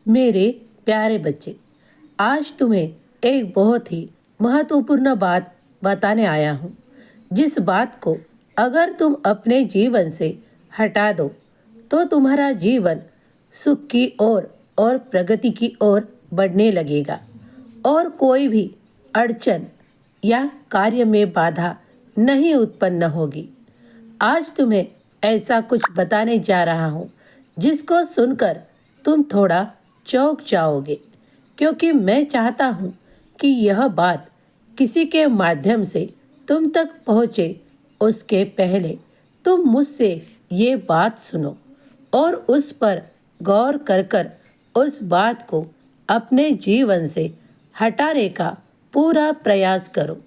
मेरे प्यारे बच्चे, आज तुम्हें एक बहुत ही महत्वपूर्ण बात बताने आया हूँ, जिस बात को अगर तुम अपने जीवन से हटा दो तो तुम्हारा जीवन सुख की ओर और प्रगति की ओर बढ़ने लगेगा और कोई भी अड़चन या कार्य में बाधा नहीं उत्पन्न होगी। आज तुम्हें ऐसा कुछ बताने जा रहा हूँ जिसको सुनकर तुम थोड़ा चौंक जाओगे, क्योंकि मैं चाहता हूँ कि यह बात किसी के माध्यम से तुम तक पहुँचे। उसके पहले तुम मुझसे ये बात सुनो और उस पर गौर कर उस बात को अपने जीवन से हटाने का पूरा प्रयास करो।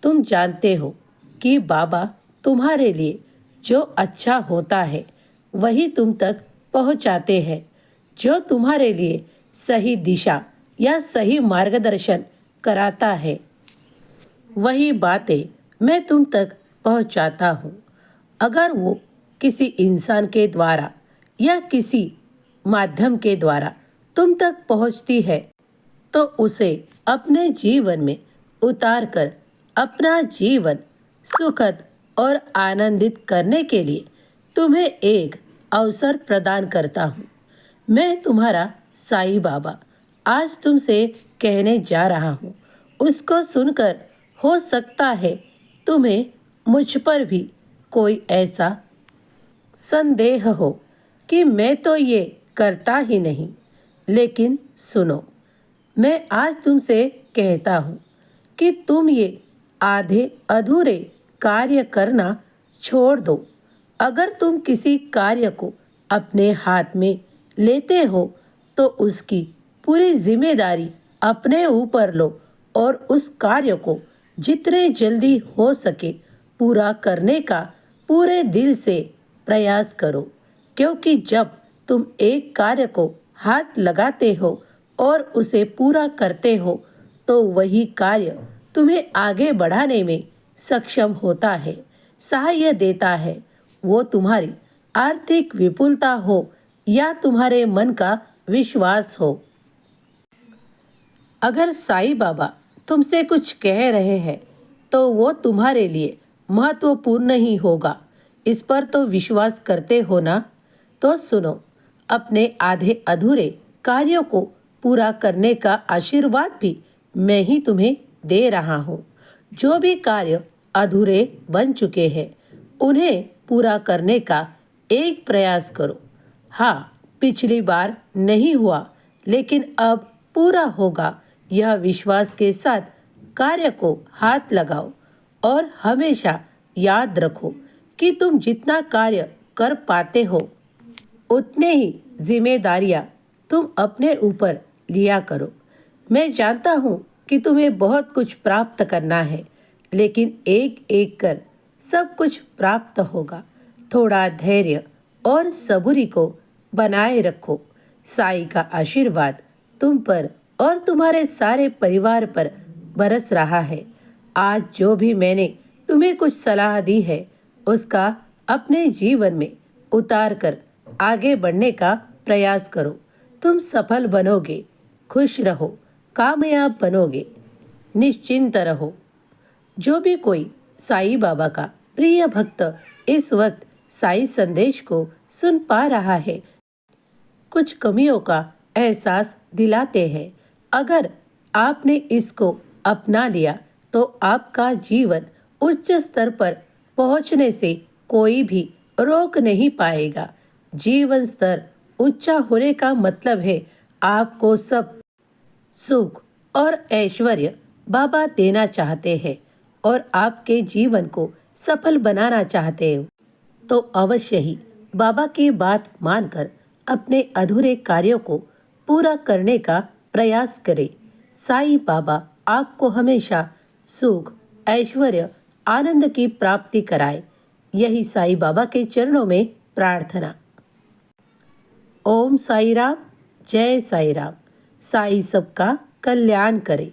तुम जानते हो कि बाबा तुम्हारे लिए जो अच्छा होता है वही तुम तक पहुंचाते हैं। जो तुम्हारे लिए सही दिशा या सही मार्गदर्शन कराता है वही बातें मैं तुम तक पहुंचाता हूँ। अगर वो किसी इंसान के द्वारा या किसी माध्यम के द्वारा तुम तक पहुंचती है तो उसे अपने जीवन में उतार कर अपना जीवन सुखद और आनंदित करने के लिए तुम्हें एक अवसर प्रदान करता हूँ। मैं तुम्हारा साईं बाबा आज तुमसे कहने जा रहा हूँ। उसको सुनकर हो सकता है तुम्हें मुझ पर भी कोई ऐसा संदेह हो कि मैं तो ये करता ही नहीं, लेकिन सुनो, मैं आज तुमसे कहता हूँ कि तुम ये आधे अधूरे कार्य करना छोड़ दो। अगर तुम किसी कार्य को अपने हाथ में लेते हो तो उसकी पूरी जिम्मेदारी अपने ऊपर लो और उस कार्य को जितने जल्दी हो सके पूरा करने का पूरे दिल से प्रयास करो, क्योंकि जब तुम एक कार्य को हाथ लगाते हो और उसे पूरा करते हो तो वही कार्य तुम्हें आगे बढ़ाने में सक्षम होता है, सहायता देता है। वो तुम्हारी आर्थिक विपुलता हो या तुम्हारे मन का विश्वास हो। अगर साईं बाबा तुमसे कुछ कह रहे हैं तो वो तुम्हारे लिए महत्वपूर्ण ही होगा। इस पर तो विश्वास करते हो ना? तो सुनो, अपने आधे अधूरे कार्यों को पूरा करने का आशीर्वाद भी मैं ही तुम्हें दे रहा हूँ। जो भी कार्य अधूरे बन चुके हैं उन्हें पूरा करने का एक प्रयास करो। हाँ, पिछली बार नहीं हुआ लेकिन अब पूरा होगा, यह विश्वास के साथ कार्य को हाथ लगाओ और हमेशा याद रखो कि तुम जितना कार्य कर पाते हो उतने ही जिम्मेदारियां तुम अपने ऊपर लिया करो। मैं जानता हूँ कि तुम्हें बहुत कुछ प्राप्त करना है, लेकिन एक एक कर सब कुछ प्राप्त होगा। थोड़ा धैर्य और सबूरी को बनाए रखो। साईं का आशीर्वाद तुम पर और तुम्हारे सारे परिवार पर बरस रहा है। आज जो भी मैंने तुम्हें कुछ सलाह दी है उसका अपने जीवन में उतार कर आगे बढ़ने का प्रयास करो। तुम सफल बनोगे, खुश रहो, कामयाब बनोगे, निश्चिंत रहो। जो भी कोई साईं बाबा का प्रिय भक्त इस वक्त साईं संदेश को सुन पा रहा है, कुछ कमियों का एहसास दिलाते हैं। अगर आपने इसको अपना लिया तो आपका जीवन उच्च स्तर पर पहुंचने से कोई भी रोक नहीं पाएगा। जीवन स्तर ऊंचा होने का मतलब है आपको सब सुख और ऐश्वर्य बाबा देना चाहते हैं और आपके जीवन को सफल बनाना चाहते हो तो अवश्य ही बाबा की बात मानकर अपने अधूरे कार्यों को पूरा करने का प्रयास करें। साईं बाबा आपको हमेशा सुख, ऐश्वर्य, आनंद की प्राप्ति कराए। यही साईं बाबा के चरणों में प्रार्थना। ओम साई राम, जय साई राम। साईं सबका कल्याण करे।